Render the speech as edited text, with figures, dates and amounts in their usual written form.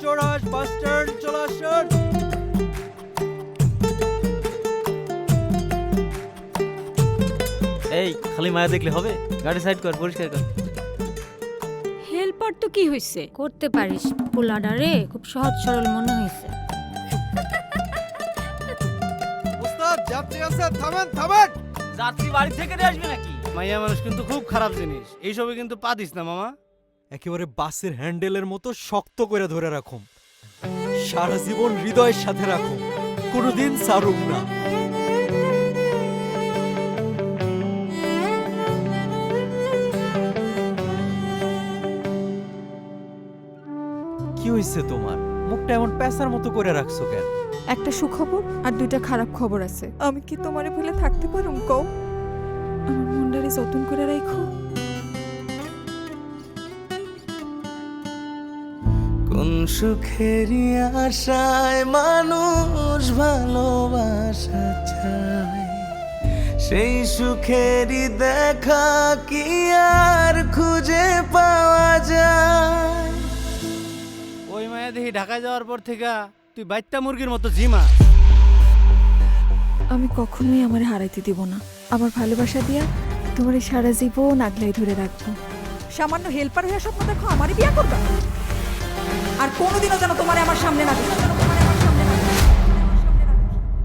চৌরাস bus stand চলে আসুন। এই খালি মায়া দেখলে হবে? গাড়ি সাইড কর, পরিষ্কার কর। হেল্পার তো কি হইছে, করতে পারিস। পোলাডারে খুব সহজ সরল মনে হইছে। ওস্তাদ যাত্রী আছে, থামেন থামেন। যাত্রী বাড়ি থেকে নিয়ে আসবে নাকি? মাইয়া মানুষ কিন্তু খুব খারাপ জিনিস, এইসবে কিন্তু পা দিস না মামা। একেবারে বাসের হ্যান্ডেলের মতো শক্ত করে ধরে রাখুন, সারা জীবন হৃদয়ের সাথে রাখুন, কোনোদিন ছাড়ুন না। কি হইছে তোমার? মুখটা এমন পেঁচার মতো করে রাখছো কেন? একটা সুখবর আর দুইটা খারাপ খবর আছে। আমি কি তোমারে ভুলে থাকতে পারুম কও? আমার মনটারে যতন করে রাখো। কোন সুখেরই আশায় মানুষ ভালোবাসা চায়, সেই সুখেরই দেখা কি আর খুঁজে পাওয়া যায়। ওই মায়া দেখি ঢাকায় যাওয়ার পর থেকে তুই বাইত্তা মুরগির মতো জিমা। আমি কখনোই আমার হারাইতে দিব না। আমার ভালোবাসা দিয়া তোমার সারা জীবন আগলাই ধরে রাখবো। সামান্য হেল্পার হয়ে স্বপ্ন দেখো আমারই বিয়া করবা, আর কোনোদিনও যেন তোমার আমার সামনে না দেখো।